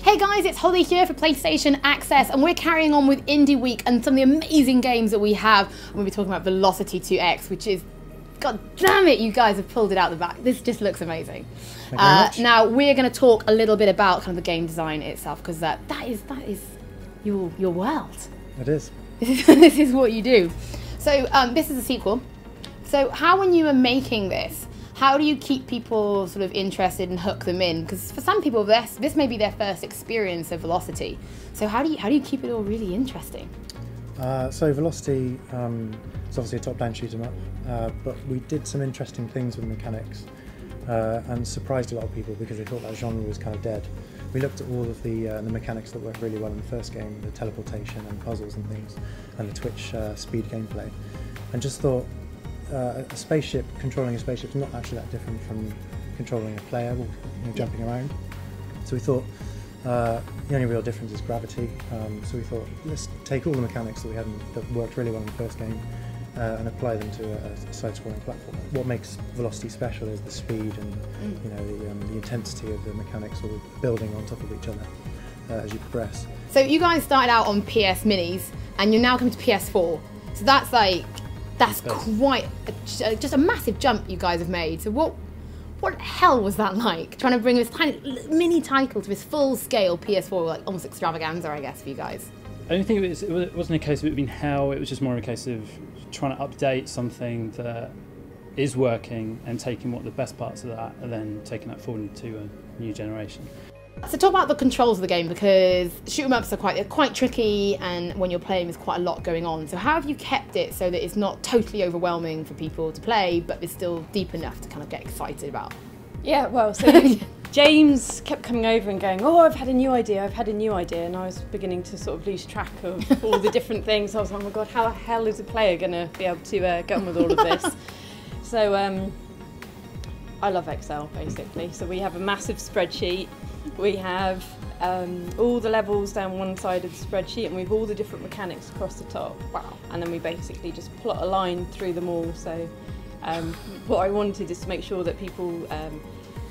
Hey guys, it's Hollie here for PlayStation Access, and we're carrying on with Indie Week and some of the amazing games that we have. We'll be talking about Velocity 2X, which is, god damn it, you guys have pulled it out the back. This just looks amazing. Now we're going to talk a little bit about kind of the game design itself, because that is your world. It is. This is what you do. So this is a sequel. So how, when you were making this, how do you keep people sort of interested and hook them in? Because for some people, this may be their first experience of Velocity. So how do you keep it all really interesting? So Velocity is obviously a top-down shoot 'em up, but we did some interesting things with mechanics and surprised a lot of people because they thought that genre was kind of dead. We looked at all of the mechanics that worked really well in the first game, the teleportation and puzzles and things, and the twitch speed gameplay, and just thought a spaceship, controlling a spaceship is not actually that different from controlling a player or jumping around. So we thought the only real difference is gravity. So we thought, let's take all the mechanics that we had that worked really well in the first game and apply them to a side-scrolling platform. What makes Velocity special is the speed and the intensity of the mechanics, all building on top of each other as you progress. So you guys started out on PS Minis, and you're now coming to PS4. So that's quite just a massive jump you guys have made. So what the hell was that like? Trying to bring this tiny mini title to this full-scale PS4, like almost extravaganza, I guess, for you guys. I don't think it wasn't a case of it being hell. It was just more a case of trying to update something that is working and taking what the best parts of that and then taking that forward into a new generation. So talk about the controls of the game, because shoot 'em ups are quite tricky, and when you're playing there's quite a lot going on. So how have you kept it so that it's not totally overwhelming for people to play, but it's still deep enough to kind of get excited about? Yeah, well, so James kept coming over and going, oh, I've had a new idea, and I was beginning to sort of lose track of all the different things. I was like, oh my god, how the hell is a player going to be able to get on with all of this? So I love Excel, basically. So we have a massive spreadsheet. We have all the levels down one side of the spreadsheet, and we've all the different mechanics across the top. Wow. And then we basically just plot a line through them all. So what I wanted is to make sure that people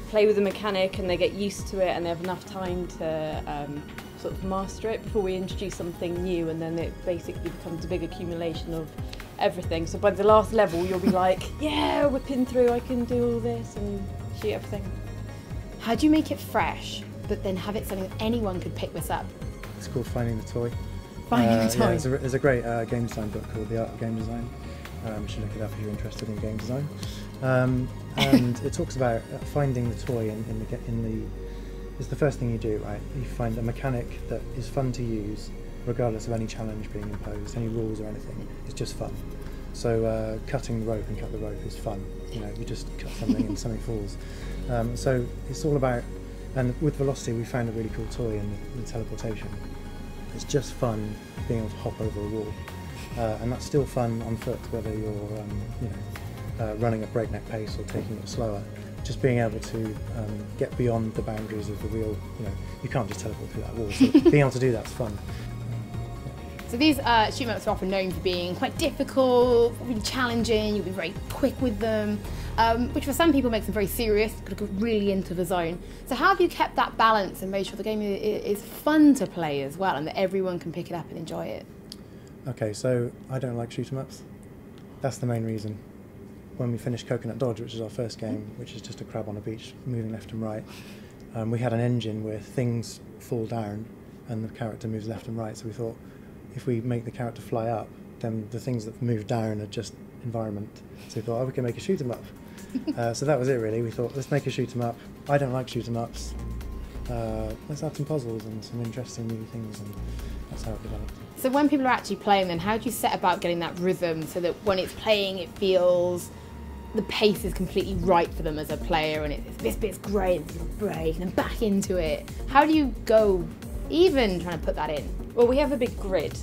play with the mechanic and they get used to it and they have enough time to sort of master it before we introduce something new, and then it basically becomes a big accumulation of everything. So by the last level you'll be like, yeah, whipping through, I can do all this and shoot everything. How do you make it fresh, but then have it something that anyone could pick this up? It's called Finding the Toy. Finding the Toy. Yeah, there's a great game design book called The Art of Game Design. You should look it up if you're interested in game design. And it talks about finding the toy it's the first thing you do, right? You find a mechanic that is fun to use, regardless of any challenge being imposed, any rules or anything. It's just fun. So cutting the rope and cut the rope is fun. You just cut something and something falls. So it's all about, and with Velocity we found a really cool toy in the teleportation. It's just fun being able to hop over a wall, and that's still fun on foot, whether you're running at breakneck pace or taking it slower. Just being able to get beyond the boundaries of the real, you can't just teleport through that wall, so being able to do that's fun. So these shoot 'em ups are often known for being quite difficult, really challenging, you'll be very quick with them, which for some people makes them very serious, could go really into the zone. So how have you kept that balance and made sure the game is fun to play as well, and that everyone can pick it up and enjoy it? Okay, so I don't like shoot 'em ups. That's the main reason. When we finished Coconut Dodge, which is our first game, which is just a crab on a beach moving left and right, we had an engine where things fall down and the character moves left and right, so we thought, if we make the character fly up, then the things that move down are just environment. So we thought, we can make a shoot 'em up. So that was it really. We thought, let's make a shoot 'em up. I don't like shoot 'em ups. Let's add some puzzles and some interesting new things, and that's how it developed. So when people are actually playing then, how do you set about getting that rhythm so that when it's playing it feels the pace is completely right for them as a player, and this bit's great, this is great, and then back into it? How do you go even trying to put that in? Well, we have a big grid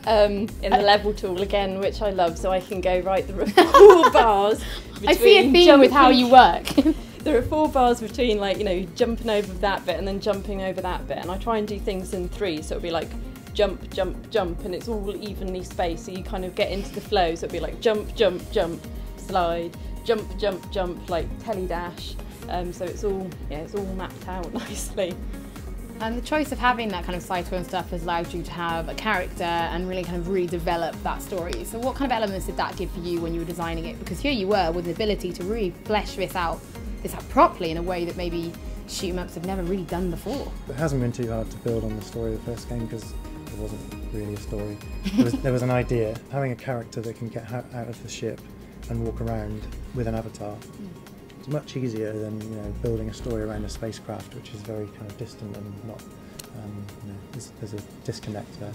in the level tool again, which I love, so I can go, right, there are 4 bars. I see a theme with how you work. There are 4 bars between, jumping over that bit and then jumping over that bit, and I try and do things in 3, so it'll be like jump, jump, jump, and it's all evenly spaced, so you kind of get into the flow, so it'll be like jump, jump, jump, slide, jump, jump, jump, like teledash. So it's all mapped out nicely. And the choice of having that kind of side-scrolling stuff has allowed you to have a character and really develop that story. So what kind of elements did that give for you when you were designing it? Because here you were with the ability to really flesh this out properly in a way that maybe shoot-em-ups have never really done before. It hasn't been too hard to build on the story of the first game because it wasn't really a story. There was an idea. Having a character that can get out of the ship and walk around with an avatar. It's much easier than building a story around a spacecraft, which is very kind of distant and not. There's a disconnect there.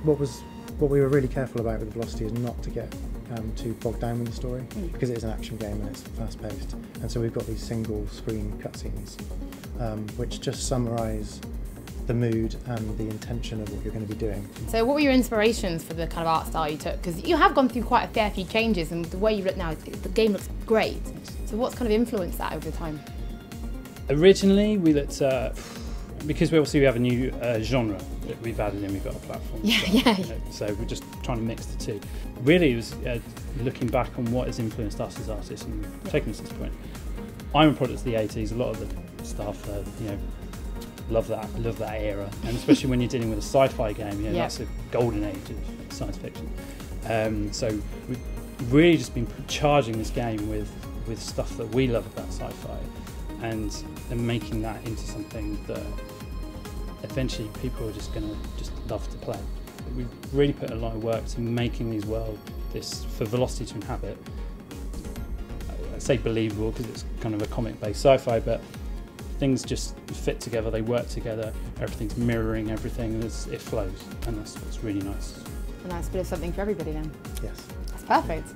What we were really careful about with Velocity is not to get too bogged down with the story because it is an action game and it's fast paced. And so we've got these single screen cutscenes, which just summarise the mood and the intention of what you're going to be doing. So what were your inspirations for the kind of art style you took? Because you have gone through quite a fair few changes and the way you look now, the game looks great. So what's kind of influenced that over time? Originally we looked at, because we have a new genre that we've added in, we've got a platform. So we're just trying to mix the two. Really it was looking back on what has influenced us as artists and taking us to this point. I'm a product of the 80s, a lot of the stuff, love that era, and especially when you're dealing with a sci-fi game, that's a golden age of science fiction. So we've really just been charging this game with stuff that we love about sci-fi, and making that into something that eventually people are just going to love to play. We've really put a lot of work to making these for Velocity to inhabit. I say believable because it's kind of a comic-based sci-fi, but things just fit together, they work together, everything's mirroring everything, it flows, and that's what's really nice. A nice bit of something for everybody then. Yes. That's perfect.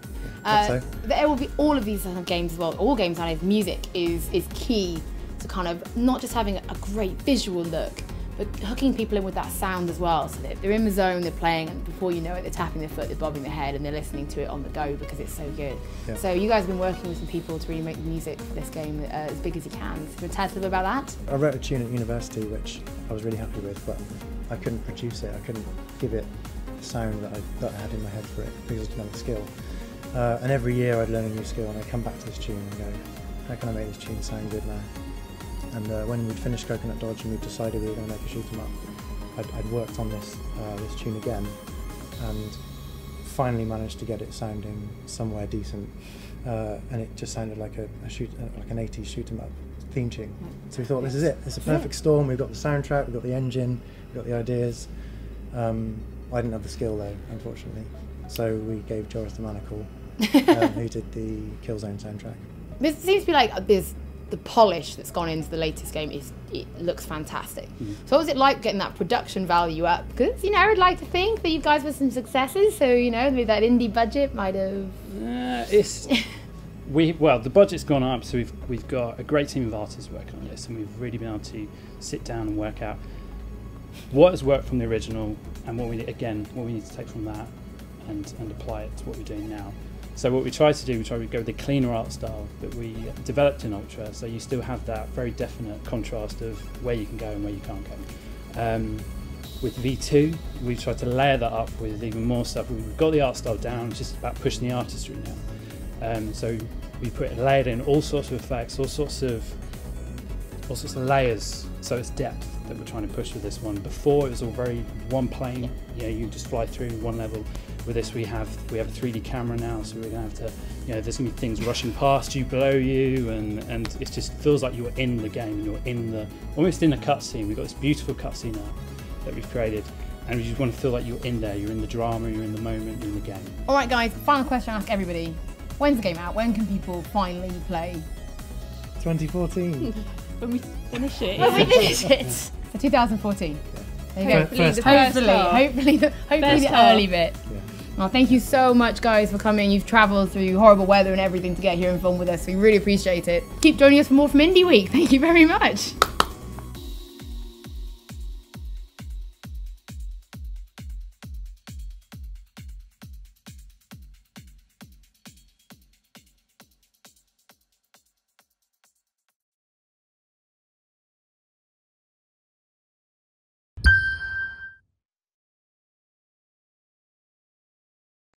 So. There will be all of these kind of games as well, all games nowadays, music is key to kind of not just having a great visual look, but hooking people in with that sound as well, so that they're in the zone, they're playing, and before you know it, they're tapping their foot, they're bobbing their head, and they're listening to it on the go because it's so good. Yeah. So you guys have been working with some people to really make the music for this game as big as you can. So you want to tell us a little about that? I wrote a tune at university which I was really happy with, but I couldn't produce it, I couldn't give it the sound that I had in my head for it because I didn't have the skill. And every year I'd learn a new skill and I'd come back to this tune and go, how can I make this tune sound good now? And when we'd finished Coconut Dodge and we'd decided we were going to make a shoot 'em up, I'd worked on this tune again and finally managed to get it sounding somewhere decent. And it just sounded like an 80s shoot 'em up theme tune. So we thought, this is it. It's a perfect storm. We've got the soundtrack, we've got the engine, we've got the ideas. I didn't have the skill though, unfortunately. So we gave Joris the Man a call, who did the Killzone soundtrack. This seems to be like the polish that's gone into the latest game it looks fantastic. So what was it like getting that production value up? Because I would like to think that you guys were some successes, so with that indie budget might have. The budget's gone up, so we've got a great team of artists working on this, and we've really been able to sit down and work out what has worked from the original and what we need to take from that and apply it to what we're doing now. So what we try to go with the cleaner art style that we developed in Ultra, so you still have that very definite contrast of where you can go and where you can't go. With V2, we've tried to layer that up with even more stuff. We've got the art style down, it's just about pushing the artistry now. So we layered in all sorts of effects, all sorts of layers, so it's depth that we're trying to push with this one. Before it was all very one plane, you just fly through one level. With this we have a 3D camera now, so we're going to have to, there's going to be things rushing past you, below you, and it just feels like you're in the game, you're almost in a cutscene. We've got this beautiful cutscene art that we've created, and we just want to feel like you're in there, you're in the drama, you're in the moment, you're in the game. Alright guys, final question I ask everybody. When's the game out? When can people finally play? 2014. When we finish it. When we finish it! So 2014. There you go. Hopefully the early bit. Yeah. Well, thank you so much guys for coming. You've travelled through horrible weather and everything to get here and film with us. We really appreciate it. Keep joining us for more from Indie Week. Thank you very much.